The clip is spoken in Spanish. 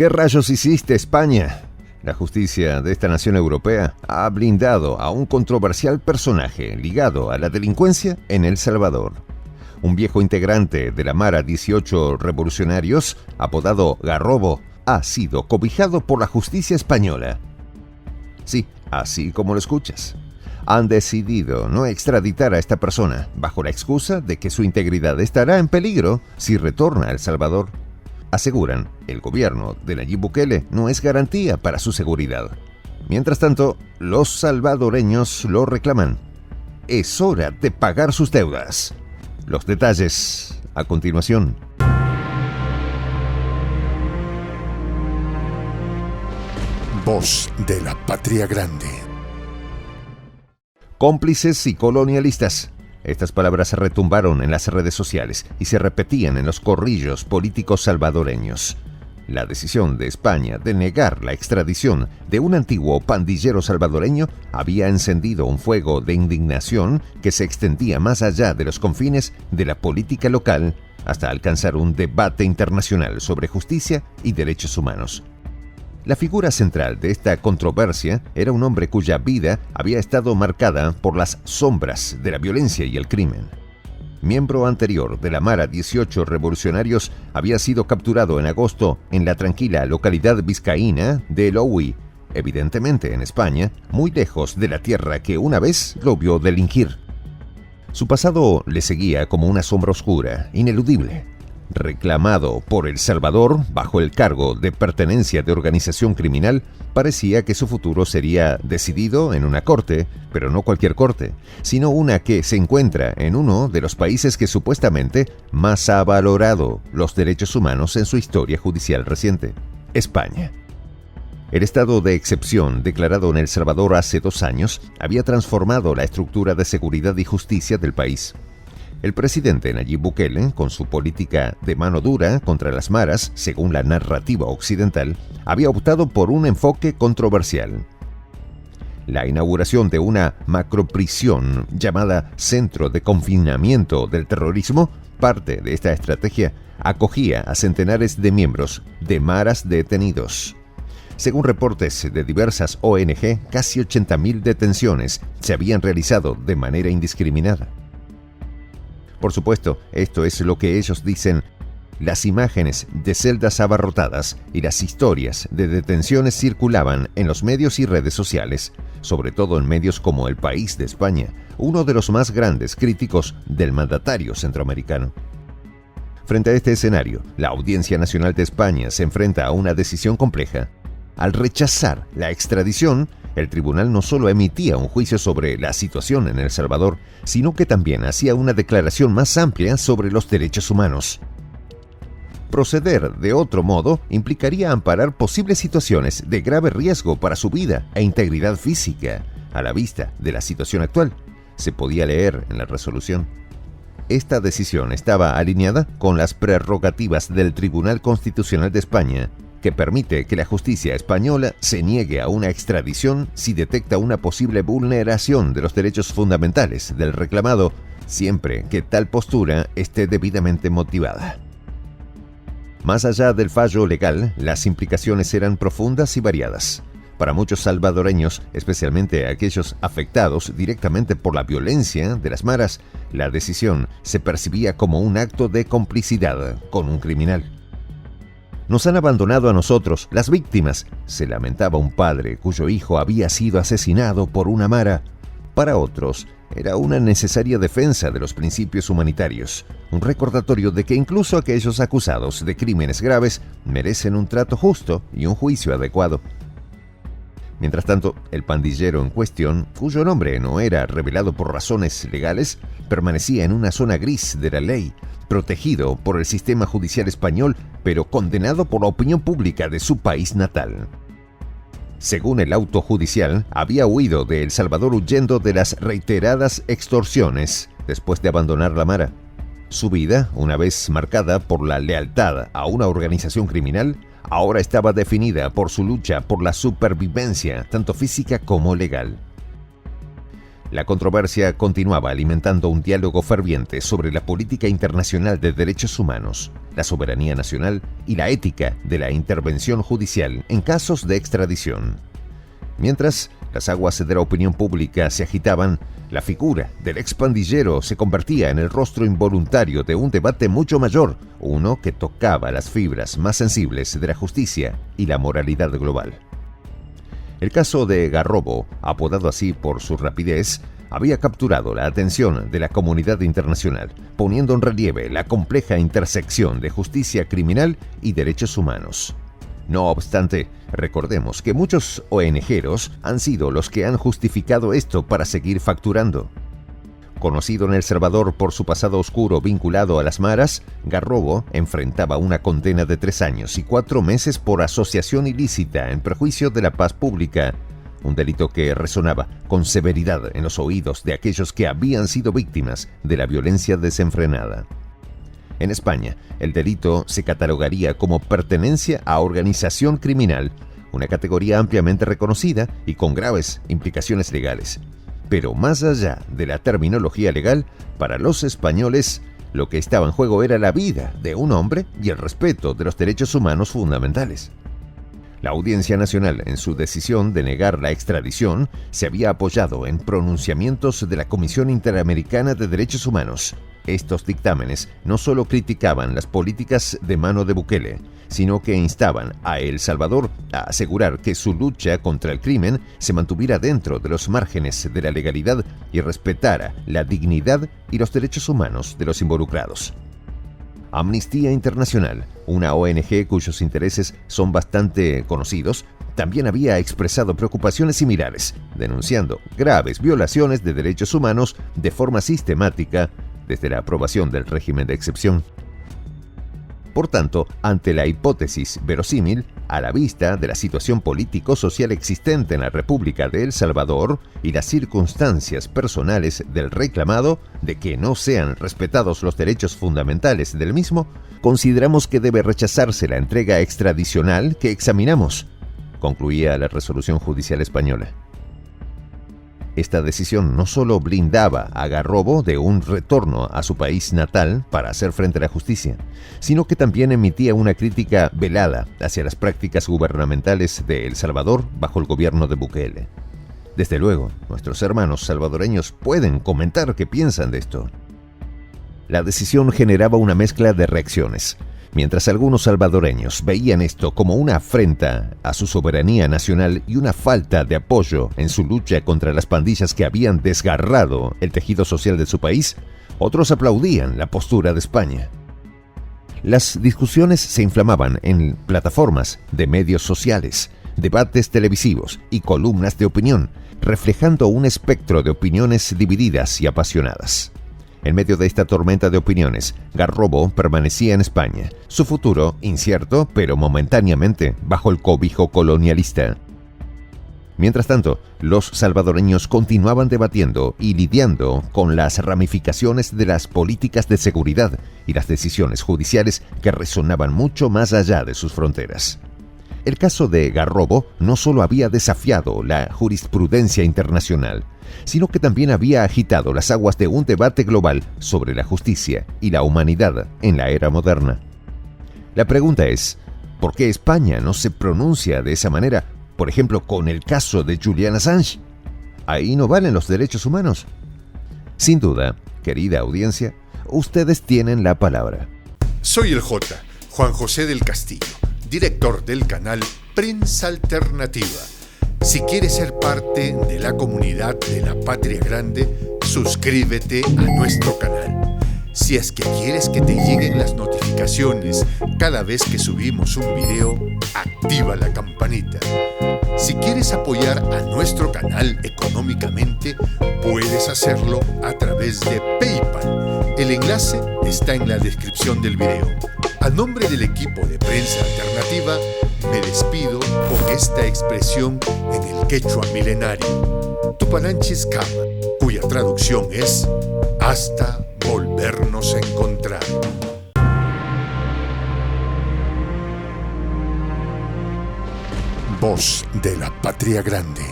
¿Qué rayos hiciste, España? La justicia de esta nación europea ha blindado a un controversial personaje ligado a la delincuencia en El Salvador. Un viejo integrante de la Mara 18 Revolucionarios, apodado Garrobo, ha sido cobijado por la justicia española. Sí, así como lo escuchas. Han decidido no extraditar a esta persona bajo la excusa de que su integridad estará en peligro si retorna a El Salvador. Aseguran, el gobierno de Nayib Bukele no es garantía para su seguridad. Mientras tanto, los salvadoreños lo reclaman. Es hora de pagar sus deudas. Los detalles a continuación. Voz de la Patria Grande. Cómplices y colonialistas. Estas palabras retumbaron en las redes sociales y se repetían en los corrillos políticos salvadoreños. La decisión de España de negar la extradición de un antiguo pandillero salvadoreño había encendido un fuego de indignación que se extendía más allá de los confines de la política local hasta alcanzar un debate internacional sobre justicia y derechos humanos. La figura central de esta controversia era un hombre cuya vida había estado marcada por las sombras de la violencia y el crimen. Miembro anterior de la Mara 18 Revolucionarios, había sido capturado en agosto en la tranquila localidad vizcaína de El Owi, evidentemente en España, muy lejos de la tierra que una vez lo vio delinquir. Su pasado le seguía como una sombra oscura, ineludible. Reclamado por El Salvador bajo el cargo de pertenencia de organización criminal, parecía que su futuro sería decidido en una corte, pero no cualquier corte, sino una que se encuentra en uno de los países que supuestamente más ha valorado los derechos humanos en su historia judicial reciente, España. El estado de excepción declarado en El Salvador hace 2 años había transformado la estructura de seguridad y justicia del país. El presidente Nayib Bukele, con su política de mano dura contra las maras, según la narrativa occidental, había optado por un enfoque controversial. La inauguración de una macroprisión llamada Centro de Confinamiento del Terrorismo, parte de esta estrategia, acogía a centenares de miembros de maras detenidos. Según reportes de diversas ONG, casi 80.000 detenciones se habían realizado de manera indiscriminada. Por supuesto, esto es lo que ellos dicen. Las imágenes de celdas abarrotadas y las historias de detenciones circulaban en los medios y redes sociales, sobre todo en medios como El País de España, uno de los más grandes críticos del mandatario centroamericano. Frente a este escenario, la Audiencia Nacional de España se enfrenta a una decisión compleja. Al rechazar la extradición, el tribunal no solo emitía un juicio sobre la situación en El Salvador, sino que también hacía una declaración más amplia sobre los derechos humanos. Proceder de otro modo implicaría amparar posibles situaciones de grave riesgo para su vida e integridad física, a la vista de la situación actual, se podía leer en la resolución. Esta decisión estaba alineada con las prerrogativas del Tribunal Constitucional de España, que permite que la justicia española se niegue a una extradición si detecta una posible vulneración de los derechos fundamentales del reclamado, siempre que tal postura esté debidamente motivada. Más allá del fallo legal, las implicaciones eran profundas y variadas. Para muchos salvadoreños, especialmente aquellos afectados directamente por la violencia de las maras, la decisión se percibía como un acto de complicidad con un criminal. Nos han abandonado a nosotros, las víctimas, se lamentaba un padre cuyo hijo había sido asesinado por una mara. Para otros, era una necesaria defensa de los principios humanitarios, un recordatorio de que incluso aquellos acusados de crímenes graves merecen un trato justo y un juicio adecuado. Mientras tanto, el pandillero en cuestión, cuyo nombre no era revelado por razones legales, permanecía en una zona gris de la ley, protegido por el sistema judicial español, pero condenado por la opinión pública de su país natal. Según el auto judicial, había huido de El Salvador huyendo de las reiteradas extorsiones después de abandonar la mara. Su vida, una vez marcada por la lealtad a una organización criminal, ahora estaba definida por su lucha por la supervivencia, tanto física como legal. La controversia continuaba alimentando un diálogo ferviente sobre la política internacional de derechos humanos, la soberanía nacional y la ética de la intervención judicial en casos de extradición. Mientras las aguas de la opinión pública se agitaban, la figura del expandillero se convertía en el rostro involuntario de un debate mucho mayor, uno que tocaba las fibras más sensibles de la justicia y la moralidad global. El caso de Garrobo, apodado así por su rapidez, había capturado la atención de la comunidad internacional, poniendo en relieve la compleja intersección de justicia criminal y derechos humanos. No obstante, recordemos que muchos ONGeros han sido los que han justificado esto para seguir facturando. Conocido en El Salvador por su pasado oscuro vinculado a las maras, Garrobo enfrentaba una condena de 3 años y 4 meses por asociación ilícita en perjuicio de la paz pública, un delito que resonaba con severidad en los oídos de aquellos que habían sido víctimas de la violencia desenfrenada. En España, el delito se catalogaría como pertenencia a organización criminal, una categoría ampliamente reconocida y con graves implicaciones legales. Pero más allá de la terminología legal, para los españoles, lo que estaba en juego era la vida de un hombre y el respeto de los derechos humanos fundamentales. La Audiencia Nacional, en su decisión de negar la extradición, se había apoyado en pronunciamientos de la Comisión Interamericana de Derechos Humanos. Estos dictámenes no solo criticaban las políticas de mano de Bukele, sino que instaban a El Salvador a asegurar que su lucha contra el crimen se mantuviera dentro de los márgenes de la legalidad y respetara la dignidad y los derechos humanos de los involucrados. Amnistía Internacional, una ONG cuyos intereses son bastante conocidos, también había expresado preocupaciones similares, denunciando graves violaciones de derechos humanos de forma sistemática desde la aprobación del régimen de excepción. Por tanto, ante la hipótesis verosímil, a la vista de la situación político-social existente en la República de El Salvador y las circunstancias personales del reclamado de que no sean respetados los derechos fundamentales del mismo, consideramos que debe rechazarse la entrega extradicional que examinamos, concluía la resolución judicial española. Esta decisión no solo blindaba a Garrobo de un retorno a su país natal para hacer frente a la justicia, sino que también emitía una crítica velada hacia las prácticas gubernamentales de El Salvador bajo el gobierno de Bukele. Desde luego, nuestros hermanos salvadoreños pueden comentar qué piensan de esto. La decisión generaba una mezcla de reacciones. Mientras algunos salvadoreños veían esto como una afrenta a su soberanía nacional y una falta de apoyo en su lucha contra las pandillas que habían desgarrado el tejido social de su país, otros aplaudían la postura de España. Las discusiones se inflamaban en plataformas de medios sociales, debates televisivos y columnas de opinión, reflejando un espectro de opiniones divididas y apasionadas. En medio de esta tormenta de opiniones, Garrobo permanecía en España, su futuro incierto, pero momentáneamente bajo el cobijo colonialista. Mientras tanto, los salvadoreños continuaban debatiendo y lidiando con las ramificaciones de las políticas de seguridad y las decisiones judiciales que resonaban mucho más allá de sus fronteras. El caso de Garrobo no solo había desafiado la jurisprudencia internacional, sino que también había agitado las aguas de un debate global sobre la justicia y la humanidad en la era moderna. La pregunta es, ¿por qué España no se pronuncia de esa manera, por ejemplo, con el caso de Julian Assange? ¿Ahí no valen los derechos humanos? Sin duda, querida audiencia, ustedes tienen la palabra. Soy el J, Juan José del Castillo, director del canal Prensa Alternativa. Si quieres ser parte de la comunidad de la Patria Grande, suscríbete a nuestro canal. Si es que quieres que te lleguen las notificaciones cada vez que subimos un video, activa la campanita. Si quieres apoyar a nuestro canal económicamente, puedes hacerlo a través de PayPal. El enlace está en la descripción del video. A nombre del equipo de Prensa Alternativa, me despido con esta expresión en el quechua milenario, Tupananchis Kama, cuya traducción es hasta volvernos a encontrar. Voz de la Patria Grande.